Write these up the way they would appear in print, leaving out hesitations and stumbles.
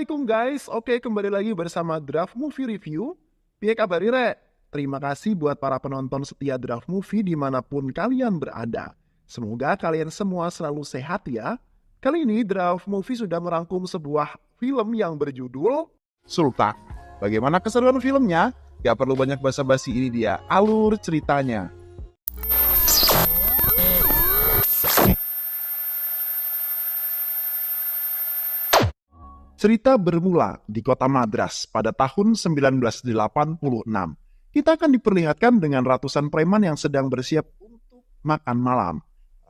Assalamualaikum guys. Oke, kembali lagi bersama Draft Movie Review. Piye kabar Re? Terima kasih buat para penonton setia Draft Movie dimanapun kalian berada. Semoga kalian semua selalu sehat ya. Kali ini Draft Movie sudah merangkum sebuah film yang berjudul Sultan. Bagaimana keseruan filmnya? Gak perlu banyak basa-basi, ini dia alur ceritanya. Cerita bermula di kota Madras pada tahun 1986. Kita akan diperlihatkan dengan ratusan preman yang sedang bersiap untuk makan malam.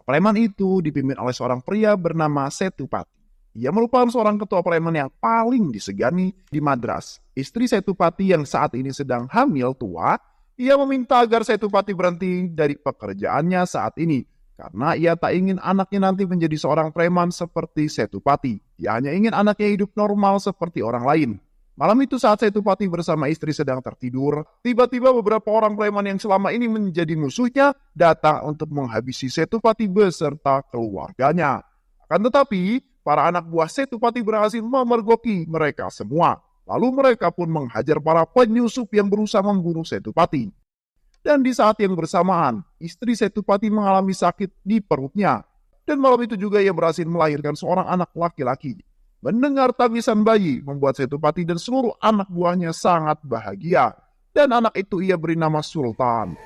Preman itu dipimpin oleh seorang pria bernama Setupati. Ia merupakan seorang ketua preman yang paling disegani di Madras. Istri Setupati yang saat ini sedang hamil tua, ia meminta agar Setupati berhenti dari pekerjaannya saat ini. Karena ia tak ingin anaknya nanti menjadi seorang preman seperti Setupati. Ia hanya ingin anaknya hidup normal seperti orang lain. Malam itu saat Setupati bersama istri sedang tertidur, tiba-tiba beberapa orang preman yang selama ini menjadi musuhnya datang untuk menghabisi Setupati beserta keluarganya. Akan tetapi, para anak buah Setupati berhasil memergoki mereka semua. Lalu mereka pun menghajar para penyusup yang berusaha membunuh Setupati. Dan di saat yang bersamaan, istri Setupati mengalami sakit di perutnya. Dan malam itu juga ia berhasil melahirkan seorang anak laki-laki. Mendengar tangisan bayi membuat Setupati dan seluruh anak buahnya sangat bahagia. Dan anak itu ia beri nama Sultan.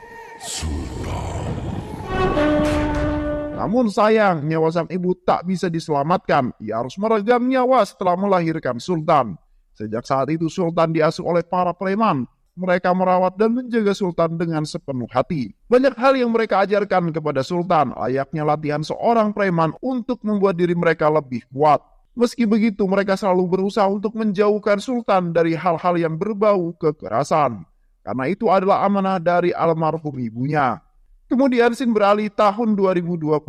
Namun sayang, nyawa sang ibu tak bisa diselamatkan. Ia harus meregang nyawa setelah melahirkan Sultan. Sejak saat itu Sultan diasuh oleh para preman. Mereka merawat dan menjaga Sultan dengan sepenuh hati. Banyak hal yang mereka ajarkan kepada Sultan, layaknya latihan seorang preman untuk membuat diri mereka lebih kuat. Meski begitu, mereka selalu berusaha untuk menjauhkan Sultan dari hal-hal yang berbau kekerasan. Karena itu adalah amanah dari almarhum ibunya. Kemudian scene beralih tahun 2021.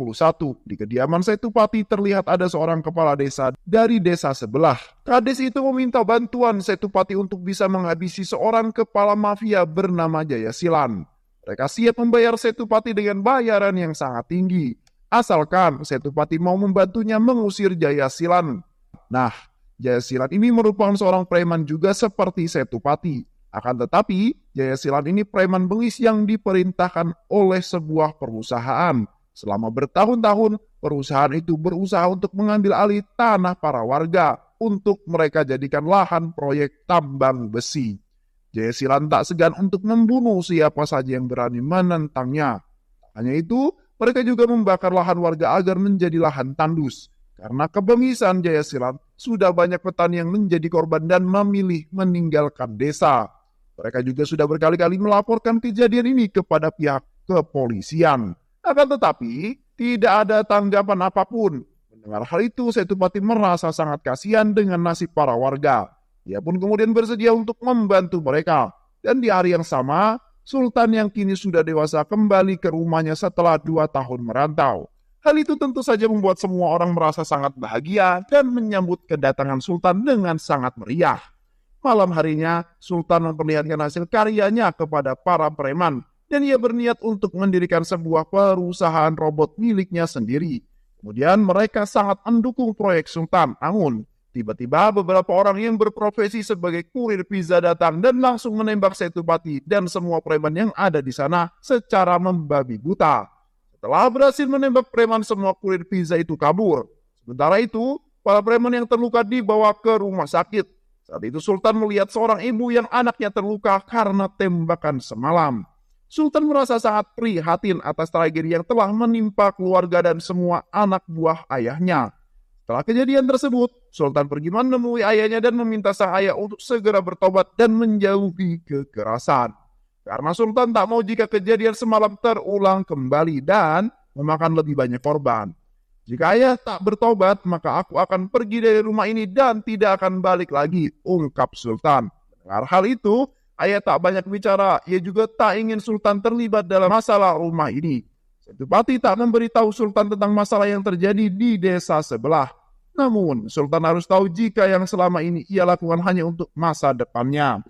Di kediaman Setupati terlihat ada seorang kepala desa dari desa sebelah. Kades itu meminta bantuan Setupati untuk bisa menghabisi seorang kepala mafia bernama Jayasilan. Mereka siap membayar Setupati dengan bayaran yang sangat tinggi. Asalkan Setupati mau membantunya mengusir Jayasilan. Nah, Jayasilan ini merupakan seorang preman juga seperti Setupati. Akan tetapi, Jayasilan ini preman bengis yang diperintahkan oleh sebuah perusahaan. Selama bertahun-tahun, perusahaan itu berusaha untuk mengambil alih tanah para warga untuk mereka jadikan lahan proyek tambang besi. Jayasilan tak segan untuk membunuh siapa saja yang berani menentangnya. Hanya itu, mereka juga membakar lahan warga agar menjadi lahan tandus. Karena kebengisan Jayasilan, sudah banyak petani yang menjadi korban dan memilih meninggalkan desa. Mereka juga sudah berkali-kali melaporkan kejadian ini kepada pihak kepolisian. Akan tetapi, tidak ada tanggapan apapun. Mendengar hal itu, Setupati merasa sangat kasihan dengan nasib para warga. Ia pun kemudian bersedia untuk membantu mereka. Dan di hari yang sama, Sultan yang kini sudah dewasa kembali ke rumahnya setelah 2 tahun merantau. Hal itu tentu saja membuat semua orang merasa sangat bahagia dan menyambut kedatangan Sultan dengan sangat meriah. Malam harinya, Sultan memperlihatkan hasil karyanya kepada para preman dan ia berniat untuk mendirikan sebuah perusahaan robot miliknya sendiri. Kemudian mereka sangat mendukung proyek Sultan. Namun, tiba-tiba beberapa orang yang berprofesi sebagai kurir pizza datang dan langsung menembak Setupati dan semua preman yang ada di sana secara membabi buta. Setelah berhasil menembak preman, semua kurir pizza itu kabur. Sementara itu, para preman yang terluka dibawa ke rumah sakit. Saat itu Sultan melihat seorang ibu yang anaknya terluka karena tembakan semalam. Sultan merasa sangat prihatin atas tragedi yang telah menimpa keluarga dan semua anak buah ayahnya. Setelah kejadian tersebut, Sultan pergi menemui ayahnya dan meminta sang ayah untuk segera bertobat dan menjauhi kekerasan. Karena Sultan tak mau jika kejadian semalam terulang kembali dan memakan lebih banyak korban. Jika ayah tak bertobat, maka aku akan pergi dari rumah ini dan tidak akan balik lagi, ungkap Sultan. Mendengar hal itu, ayah tak banyak bicara, ia juga tak ingin Sultan terlibat dalam masalah rumah ini. Setupati tak memberitahu Sultan tentang masalah yang terjadi di desa sebelah. Namun, Sultan harus tahu jika yang selama ini ia lakukan hanya untuk masa depannya.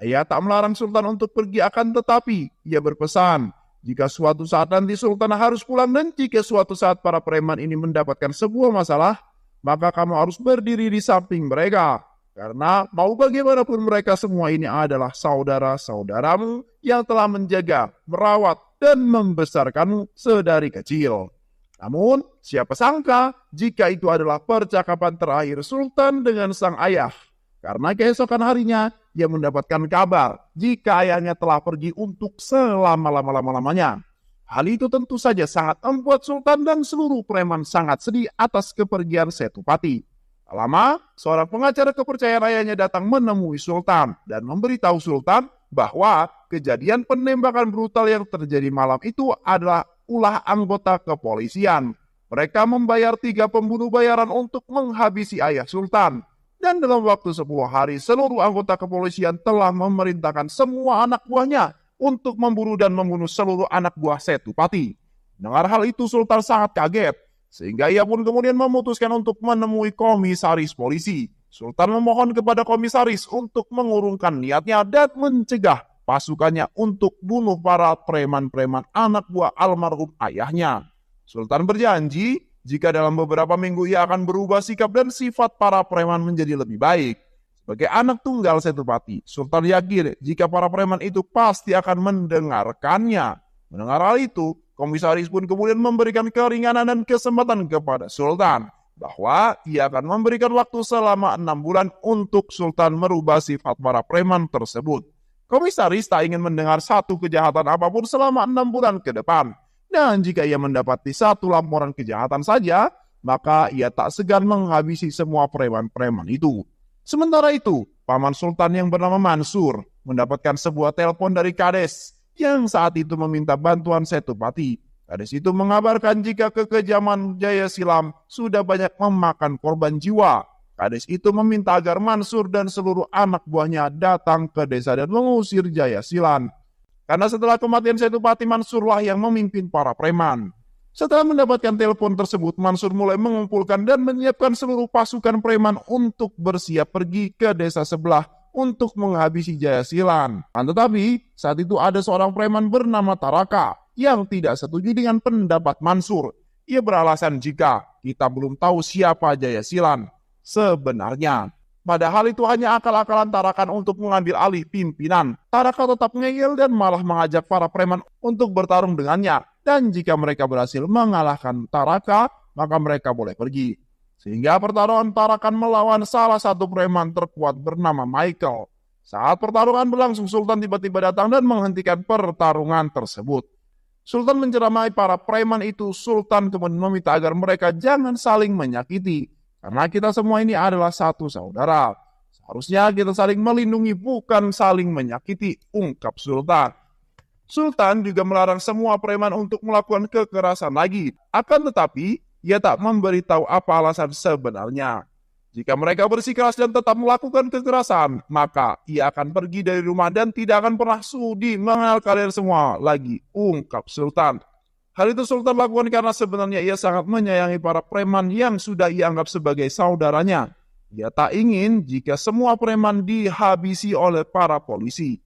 Ayah tak melarang Sultan untuk pergi, akan tetapi ia berpesan, jika suatu saat nanti Sultan harus pulang dan jika suatu saat para preman ini mendapatkan sebuah masalah, maka kamu harus berdiri di samping mereka. Karena mau bagaimanapun mereka semua ini adalah saudara-saudaramu yang telah menjaga, merawat, dan membesarkanmu sedari kecil. Namun, siapa sangka jika itu adalah percakapan terakhir Sultan dengan sang ayah. Karena keesokan harinya, ia mendapatkan kabar jika ayahnya telah pergi untuk selama-lamanya. Hal itu tentu saja sangat membuat Sultan dan seluruh preman sangat sedih atas kepergian Setupati. Tak lama, seorang pengacara kepercayaan ayahnya datang menemui Sultan dan memberitahu Sultan bahwa kejadian penembakan brutal yang terjadi malam itu adalah ulah anggota kepolisian. Mereka membayar 3 pembunuh bayaran untuk menghabisi ayah Sultan. Dan dalam waktu 10 hari, seluruh anggota kepolisian telah memerintahkan semua anak buahnya untuk memburu dan membunuh seluruh anak buah Setupati. Dengar hal itu, Sultan sangat kaget, sehingga ia pun kemudian memutuskan untuk menemui komisaris polisi. Sultan memohon kepada komisaris untuk mengurungkan niatnya dan mencegah pasukannya untuk bunuh para preman-preman anak buah almarhum ayahnya. Sultan berjanji jika dalam beberapa minggu ia akan berubah sikap dan sifat para preman menjadi lebih baik. Sebagai anak tunggal Setupati, Sultan yakin jika para preman itu pasti akan mendengarkannya. Mendengar hal itu, komisaris pun kemudian memberikan keringanan dan kesempatan kepada Sultan bahwa ia akan memberikan waktu selama 6 bulan untuk Sultan merubah sifat para preman tersebut. Komisaris tak ingin mendengar satu kejahatan apapun selama 6 bulan ke depan. Dan jika ia mendapati satu laporan kejahatan saja, maka ia tak segan menghabisi semua preman-preman itu. Sementara itu, paman Sultan yang bernama Mansur mendapatkan sebuah telepon dari Kades yang saat itu meminta bantuan Setupati. Kades itu mengabarkan jika kekejaman Jaya Silam sudah banyak memakan korban jiwa. Kades itu meminta agar Mansur dan seluruh anak buahnya datang ke desa dan mengusir Jaya Silan. Karena setelah kematian Setupati, Mansurlah yang memimpin para preman. Setelah mendapatkan telepon tersebut, Mansur mulai mengumpulkan dan menyiapkan seluruh pasukan preman untuk bersiap pergi ke desa sebelah untuk menghabisi Jaya Silan. Tetapi, saat itu ada seorang preman bernama Taraka yang tidak setuju dengan pendapat Mansur. Ia beralasan jika kita belum tahu siapa Jaya Silan sebenarnya. Padahal itu hanya akal-akalan Tarakan untuk mengambil alih pimpinan. Taraka tetap ngeyel dan malah mengajak para preman untuk bertarung dengannya. Dan jika mereka berhasil mengalahkan Taraka, maka mereka boleh pergi. Sehingga pertarungan Tarakan melawan salah satu preman terkuat bernama Michael. Saat pertarungan berlangsung, Sultan tiba-tiba datang dan menghentikan pertarungan tersebut. Sultan menceramai para preman itu. Sultan kemudian meminta agar mereka jangan saling menyakiti. Karena kita semua ini adalah satu saudara. Seharusnya kita saling melindungi, bukan saling menyakiti, ungkap Sultan. Sultan juga melarang semua preman untuk melakukan kekerasan lagi. Akan tetapi, ia tak memberitahu apa alasan sebenarnya. Jika mereka bersikeras dan tetap melakukan kekerasan, maka ia akan pergi dari rumah dan tidak akan pernah sudi mengenal kalian semua lagi, ungkap Sultan. Hal itu Sultan lakukan karena sebenarnya ia sangat menyayangi para preman yang sudah ia anggap sebagai saudaranya. Ia tak ingin jika semua preman dihabisi oleh para polisi.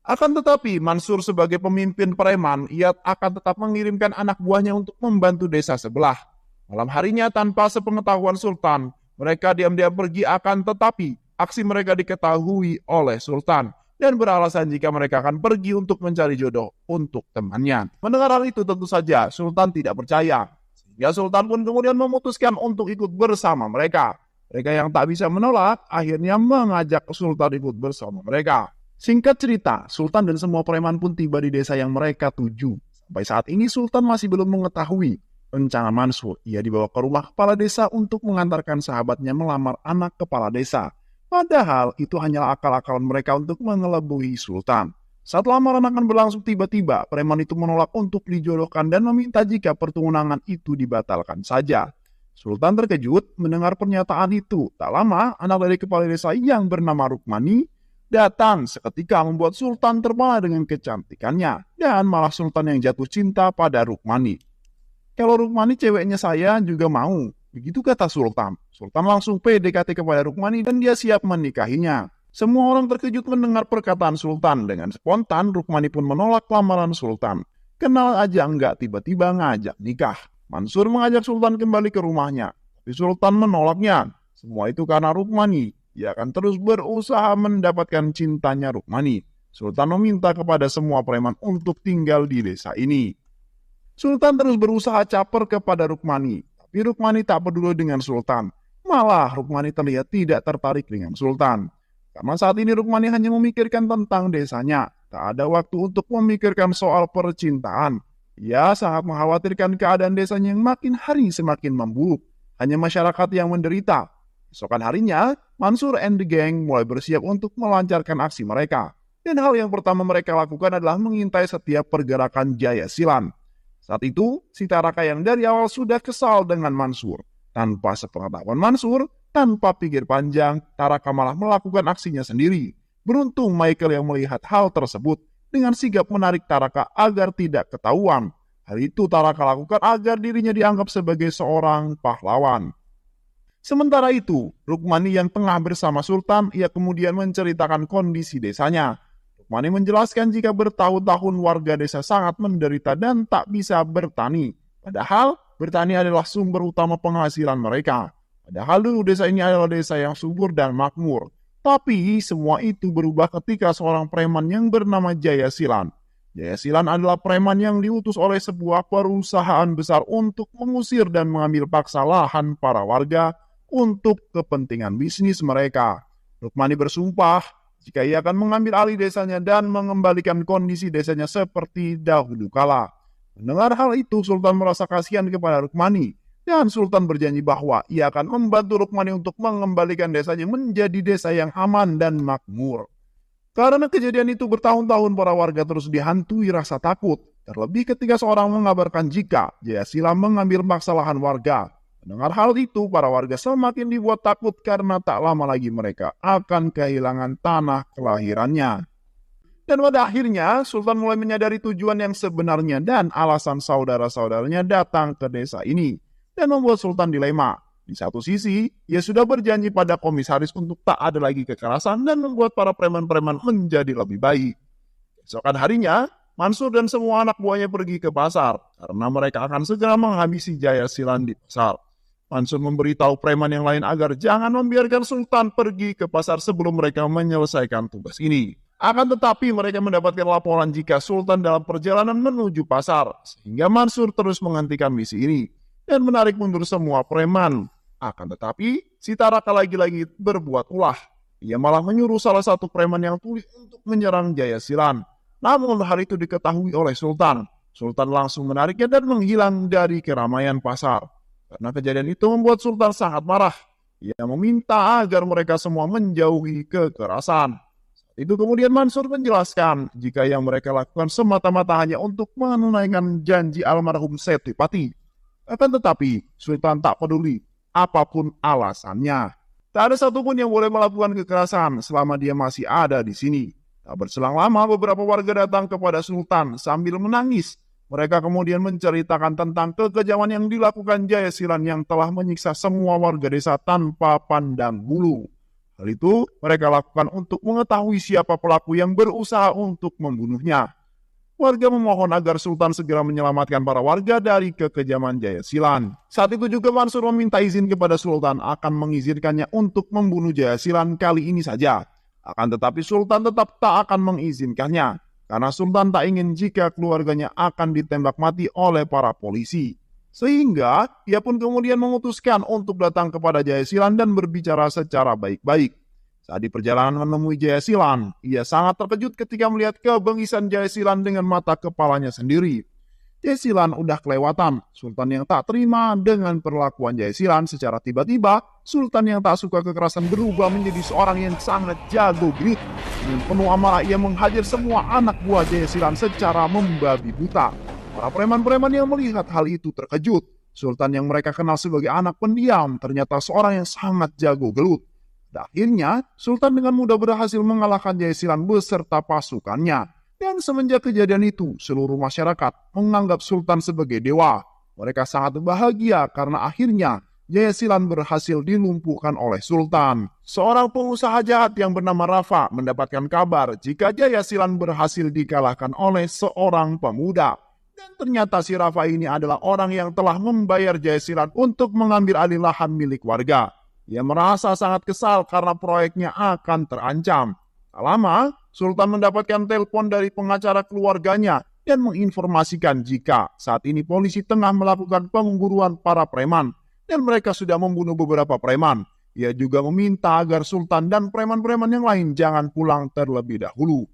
Akan tetapi, Mansur sebagai pemimpin preman, ia akan tetap mengirimkan anak buahnya untuk membantu desa sebelah. Malam harinya, tanpa sepengetahuan Sultan, mereka diam-diam pergi, akan tetapi aksi mereka diketahui oleh Sultan dan beralasan jika mereka akan pergi untuk mencari jodoh untuk temannya. Mendengar hal itu tentu saja Sultan tidak percaya, sehingga Sultan pun kemudian memutuskan untuk ikut bersama mereka. Mereka yang tak bisa menolak akhirnya mengajak Sultan ikut bersama mereka. Singkat cerita, Sultan dan semua preman pun tiba di desa yang mereka tuju. Sampai saat ini Sultan masih belum mengetahui rencana Mansur. Ia dibawa ke rumah kepala desa untuk mengantarkan sahabatnya melamar anak kepala desa. Padahal itu hanyalah akal-akalan mereka untuk mengelabui Sultan. Saat lamaran akan berlangsung, tiba-tiba preman itu menolak untuk dijodohkan dan meminta jika pertunangan itu dibatalkan saja. Sultan terkejut mendengar pernyataan itu. Tak lama, anak dari kepala desa yang bernama Rukmani datang seketika membuat Sultan terpana dengan kecantikannya. Dan malah Sultan yang jatuh cinta pada Rukmani. Kalau Rukmani ceweknya saya juga mau. Begitu kata Sultan. Sultan langsung PDKT kepada Rukmani dan dia siap menikahinya. Semua orang terkejut mendengar perkataan Sultan. Dengan spontan Rukmani pun menolak lamaran Sultan. Kenal aja enggak, tiba-tiba ngajak nikah. Mansur mengajak Sultan kembali ke rumahnya. Tapi Sultan menolaknya. Semua itu karena Rukmani. ia akan terus berusaha mendapatkan cintanya Rukmani. Sultan meminta kepada semua preman untuk tinggal di desa ini. Sultan terus berusaha caper kepada Rukmani, tapi Rukmani tak peduli dengan Sultan. Malah Rukmani terlihat tidak tertarik dengan Sultan. Karena saat ini Rukmani hanya memikirkan tentang desanya, tak ada waktu untuk memikirkan soal percintaan. Ia sangat mengkhawatirkan keadaan desanya yang makin hari semakin memburuk. Hanya masyarakat yang menderita. Esokan harinya, Mansur and the gang mulai bersiap untuk melancarkan aksi mereka. Dan hal yang pertama mereka lakukan adalah mengintai setiap pergerakan Jaya Silan. Saat itu, si Taraka yang dari awal sudah kesal dengan Mansur. Tanpa sepengetahuan Mansur, tanpa pikir panjang, Taraka malah melakukan aksinya sendiri. Beruntung Michael yang melihat hal tersebut dengan sigap menarik Taraka agar tidak ketahuan. Hal itu Taraka lakukan agar dirinya dianggap sebagai seorang pahlawan. Sementara itu, Rukmani yang tengah bersama Sultan, ia kemudian menceritakan kondisi desanya. Rukmani menjelaskan jika bertahun-tahun warga desa sangat menderita dan tak bisa bertani. Padahal, bertani adalah sumber utama penghasilan mereka. Padahal dulu desa ini adalah desa yang subur dan makmur. Tapi semua itu berubah ketika seorang preman yang bernama Jaya Silan. Jaya Silan adalah preman yang diutus oleh sebuah perusahaan besar untuk mengusir dan mengambil paksa lahan para warga untuk kepentingan bisnis mereka. Rukmani bersumpah jika ia akan mengambil alih desanya dan mengembalikan kondisi desanya seperti dahulu kala. Mendengar hal itu, Sultan merasa kasihan kepada Rukmani. Dan Sultan berjanji bahwa ia akan membantu Rukmani untuk mengembalikan desanya menjadi desa yang aman dan makmur. Karena kejadian itu bertahun-tahun para warga terus dihantui rasa takut. Terlebih ketika seorang mengabarkan jika Jaya Silan mengambil paksa lahan warga. Mendengar hal itu, para warga semakin dibuat takut karena tak lama lagi mereka akan kehilangan tanah kelahirannya. Dan pada akhirnya, Sultan mulai menyadari tujuan yang sebenarnya dan alasan saudara-saudaranya datang ke desa ini. Dan membuat Sultan dilema. Di satu sisi, ia sudah berjanji pada komisaris untuk tak ada lagi kekerasan dan membuat para preman-preman menjadi lebih baik. Esokan harinya, Mansur dan semua anak buahnya pergi ke pasar karena mereka akan segera menghabisi Jaya Silan di pasar. Mansur memberitahu preman yang lain agar jangan membiarkan Sultan pergi ke pasar sebelum mereka menyelesaikan tugas ini. Akan tetapi mereka mendapatkan laporan jika Sultan dalam perjalanan menuju pasar, sehingga Mansur terus menghentikan misi ini dan menarik mundur semua preman. Akan tetapi, si Taraka lagi-lagi berbuat ulah. Ia malah menyuruh salah satu preman yang tuli untuk menyerang Jaya Silan. Namun hal itu diketahui oleh Sultan. Sultan langsung menariknya dan menghilang dari keramaian pasar. Karena kejadian itu membuat Sultan sangat marah. Ia meminta agar mereka semua menjauhi kekerasan. Itu kemudian Mansur menjelaskan jika yang mereka lakukan semata-mata hanya untuk menunaikan janji almarhum Setipati. Akan tetapi, Sultan tak peduli apapun alasannya. Tak ada satupun yang boleh melakukan kekerasan selama dia masih ada di sini. Tak berselang lama, beberapa warga datang kepada Sultan sambil menangis. Mereka kemudian menceritakan tentang kekejaman yang dilakukan Jaya Silan yang telah menyiksa semua warga desa tanpa pandang bulu. Hal itu mereka lakukan untuk mengetahui siapa pelaku yang berusaha untuk membunuhnya. Warga memohon agar Sultan segera menyelamatkan para warga dari kekejaman Jaya Silan. Saat itu juga Mansur meminta izin kepada Sultan akan mengizinkannya untuk membunuh Jaya Silan kali ini saja. Akan tetapi Sultan tetap tak akan mengizinkannya. Karena Sultan tak ingin jika keluarganya akan ditembak mati oleh para polisi. Sehingga ia pun kemudian memutuskan untuk datang kepada Jaya Silan dan berbicara secara baik-baik. Saat di perjalanan menemui Jaya Silan, ia sangat terkejut ketika melihat kebengisan Jaya Silan dengan mata kepalanya sendiri. Jaya Silan udah kelewatan. Sultan yang tak terima dengan perlakuan Jaya Silan secara tiba-tiba, Sultan yang tak suka kekerasan berubah menjadi seorang yang sangat jago genit. Dengan penuh amarah ia menghajar semua anak buah Jaya Silan secara membabi buta. Para preman-preman yang melihat hal itu terkejut. Sultan yang mereka kenal sebagai anak pendiam ternyata seorang yang sangat jago gelut. Dan akhirnya, Sultan dengan mudah berhasil mengalahkan Jaya Silan beserta pasukannya. Dan semenjak kejadian itu, seluruh masyarakat menganggap Sultan sebagai dewa. Mereka sangat bahagia karena akhirnya Jaya Silan berhasil dilumpuhkan oleh Sultan. Seorang pengusaha jahat yang bernama Rafa mendapatkan kabar jika Jaya Silan berhasil dikalahkan oleh seorang pemuda. Dan ternyata si Rafa ini adalah orang yang telah membayar Jaya Silan untuk mengambil alih lahan milik warga. Ia merasa sangat kesal karena proyeknya akan terancam. Tak lama, Sultan mendapatkan telepon dari pengacara keluarganya dan menginformasikan jika saat ini polisi tengah melakukan pemburuan para preman dan mereka sudah membunuh beberapa preman. Ia juga meminta agar Sultan dan preman-preman yang lain jangan pulang terlebih dahulu.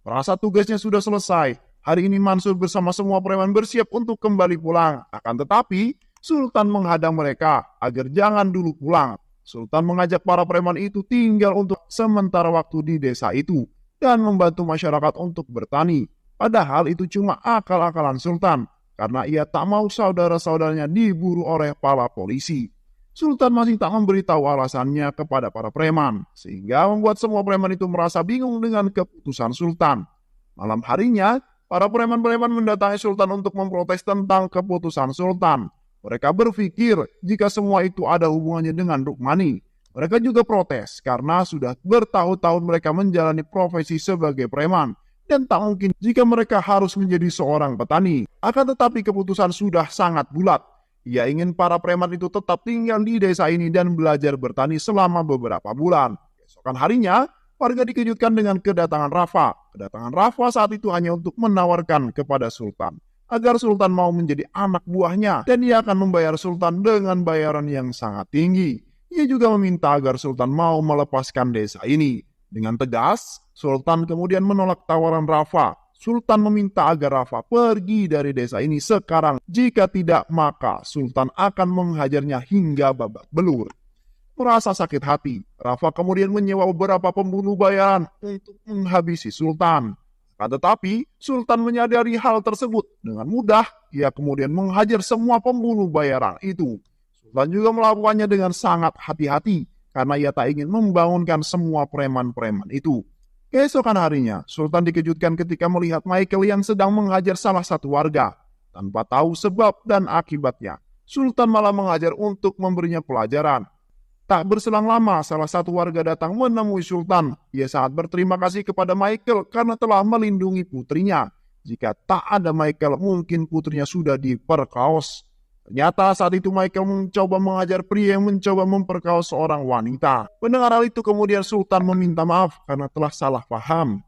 Merasa tugasnya sudah selesai, hari ini Mansur bersama semua preman bersiap untuk kembali pulang. Akan tetapi, Sultan menghadang mereka agar jangan dulu pulang. Sultan mengajak para preman itu tinggal untuk sementara waktu di desa itu dan membantu masyarakat untuk bertani. Padahal itu cuma akal-akalan Sultan, karena ia tak mau saudara-saudaranya diburu oleh para polisi. Sultan masih tak memberitahu alasannya kepada para preman, sehingga membuat semua preman itu merasa bingung dengan keputusan Sultan. Malam harinya, para preman-preman mendatangi Sultan untuk memprotes tentang keputusan Sultan. Mereka berpikir jika semua itu ada hubungannya dengan Rukmani. Mereka juga protes karena sudah bertahun-tahun mereka menjalani profesi sebagai preman, dan tak mungkin jika mereka harus menjadi seorang petani. Akan tetapi keputusan sudah sangat bulat. Ia ingin para preman itu tetap tinggal di desa ini dan belajar bertani selama beberapa bulan. Keesokan harinya, warga dikejutkan dengan kedatangan Rafa. Kedatangan Rafa saat itu hanya untuk menawarkan kepada Sultan agar Sultan mau menjadi anak buahnya dan ia akan membayar Sultan dengan bayaran yang sangat tinggi. Ia juga meminta agar Sultan mau melepaskan desa ini. Dengan tegas, Sultan kemudian menolak tawaran Rafa. Sultan meminta agar Rafa pergi dari desa ini sekarang. Jika tidak, maka Sultan akan menghajarnya hingga babak belur. Merasa sakit hati, Rafa kemudian menyewa beberapa pembunuh bayaran untuk menghabisi Sultan. Akan tetapi, Sultan menyadari hal tersebut. Dengan mudah, ia kemudian menghajar semua pembunuh bayaran itu. Sultan juga melakukannya dengan sangat hati-hati, karena ia tak ingin membangunkan semua preman-preman itu. Keesokan harinya, Sultan dikejutkan ketika melihat Michael yang sedang menghajar salah satu warga. Tanpa tahu sebab dan akibatnya, Sultan malah menghajar untuk memberinya pelajaran. Tak berselang lama, salah satu warga datang menemui Sultan. Ia sangat berterima kasih kepada Michael karena telah melindungi putrinya. Jika tak ada Michael, mungkin putrinya sudah diperkaos. Ternyata saat itu Michael mencoba mengajar pria yang mencoba memperkaos seorang wanita. Mendengar hal itu kemudian Sultan meminta maaf karena telah salah paham.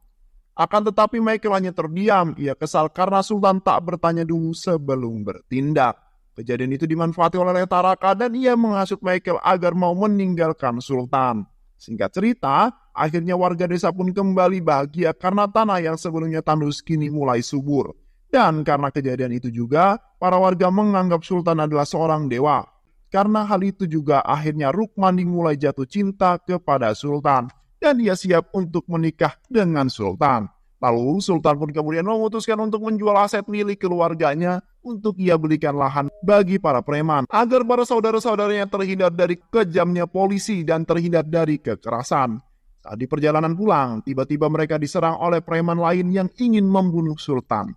Akan tetapi Michael hanya terdiam. Ia kesal karena Sultan tak bertanya dulu sebelum bertindak. Kejadian itu dimanfaati oleh Taraka dan ia menghasut Michael agar mau meninggalkan Sultan. Singkat cerita, akhirnya warga desa pun kembali bahagia karena tanah yang sebelumnya tandus kini mulai subur. Dan karena kejadian itu juga, para warga menganggap Sultan adalah seorang dewa. Karena hal itu juga akhirnya Rukmani mulai jatuh cinta kepada Sultan. Dan ia siap untuk menikah dengan Sultan. Lalu Sultan pun kemudian memutuskan untuk menjual aset milik keluarganya untuk ia belikan lahan bagi para preman. Agar para saudara-saudaranya terhindar dari kejamnya polisi dan terhindar dari kekerasan. Saat di perjalanan pulang, tiba-tiba mereka diserang oleh preman lain yang ingin membunuh Sultan.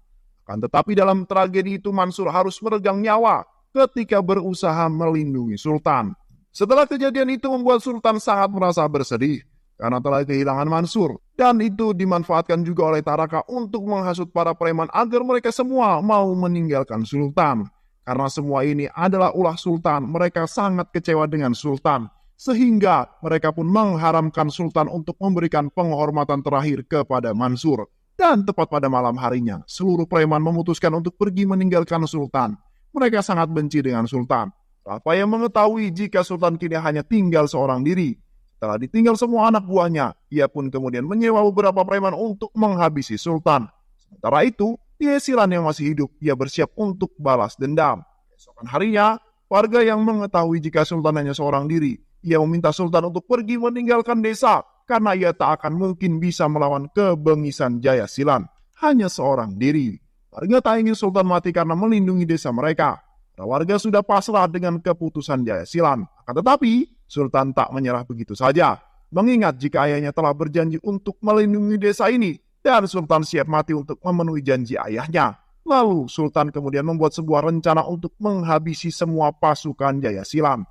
Tetapi dalam tragedi itu Mansur harus meregang nyawa ketika berusaha melindungi Sultan. Setelah kejadian itu membuat Sultan sangat merasa bersedih karena telah kehilangan Mansur. Dan itu dimanfaatkan juga oleh Taraka untuk menghasut para preman agar mereka semua mau meninggalkan Sultan. Karena semua ini adalah ulah Sultan, mereka sangat kecewa dengan Sultan. Sehingga mereka pun mengharamkan Sultan untuk memberikan penghormatan terakhir kepada Mansur. Dan tepat pada malam harinya, seluruh preman memutuskan untuk pergi meninggalkan Sultan. Mereka sangat benci dengan Sultan. Rafa yang mengetahui jika Sultan kini hanya tinggal seorang diri. Setelah ditinggal semua anak buahnya, ia pun kemudian menyewa beberapa preman untuk menghabisi Sultan. Sementara itu, Yesilan yang masih hidup, ia bersiap untuk balas dendam. Keesokan harinya, warga yang mengetahui jika Sultan hanya seorang diri, ia meminta Sultan untuk pergi meninggalkan desa. Karena ia tak akan mungkin bisa melawan kebengisan Jayasilan. Hanya seorang diri. Warga tak ingin Sultan mati karena melindungi desa mereka. Para warga sudah pasrah dengan keputusan Jayasilan. Akan tetapi, Sultan tak menyerah begitu saja. Mengingat jika ayahnya telah berjanji untuk melindungi desa ini. Dan Sultan siap mati untuk memenuhi janji ayahnya. Lalu, Sultan kemudian membuat sebuah rencana untuk menghabisi semua pasukan Jayasilan.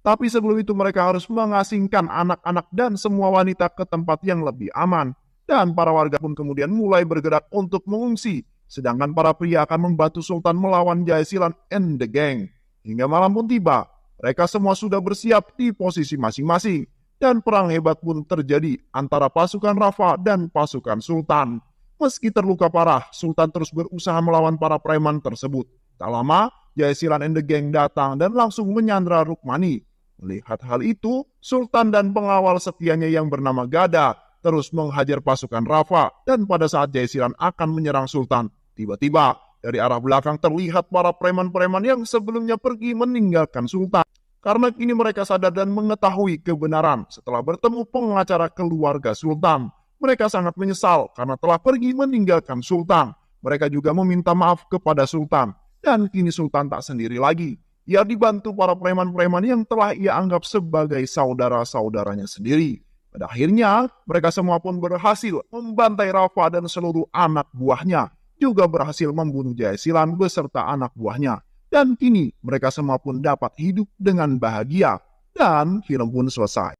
Tapi sebelum itu mereka harus mengasingkan anak-anak dan semua wanita ke tempat yang lebih aman. Dan para warga pun kemudian mulai bergerak untuk mengungsi. Sedangkan para pria akan membantu Sultan melawan Jayasilan and the gang. Hingga malam pun tiba. Mereka semua sudah bersiap di posisi masing-masing. Dan perang hebat pun terjadi antara pasukan Rafa dan pasukan Sultan. Meski terluka parah, Sultan terus berusaha melawan para preman tersebut. Tak lama, Jaisilan and the Gang datang dan langsung menyandra Rukmani. Melihat hal itu, Sultan dan pengawal setianya yang bernama Gada terus menghajar pasukan Rafa, dan pada saat Jaisilan akan menyerang Sultan, tiba-tiba dari arah belakang terlihat para preman-preman yang sebelumnya pergi meninggalkan Sultan. Karena kini mereka sadar dan mengetahui kebenaran setelah bertemu pengacara keluarga Sultan. Mereka sangat menyesal karena telah pergi meninggalkan Sultan. Mereka juga meminta maaf kepada Sultan. Dan kini Sultan tak sendiri lagi. Ia dibantu para preman-preman yang telah ia anggap sebagai saudara-saudaranya sendiri. Pada akhirnya, mereka semua pun berhasil membantai Rafa dan seluruh anak buahnya. Juga berhasil membunuh Jaisilan beserta anak buahnya. Dan kini mereka semua pun dapat hidup dengan bahagia. Dan film pun selesai.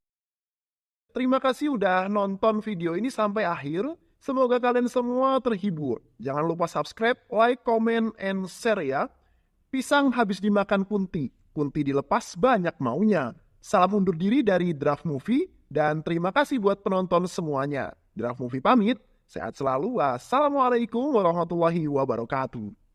Terima kasih udah nonton video ini sampai akhir. Semoga kalian semua terhibur. Jangan lupa subscribe, like, comment, and share ya. Pisang habis dimakan Kunti. Kunti dilepas banyak maunya. Salam undur diri dari Draft Movie. Dan terima kasih buat penonton semuanya. Draft Movie pamit. Sehat selalu. Wassalamualaikum warahmatullahi wabarakatuh.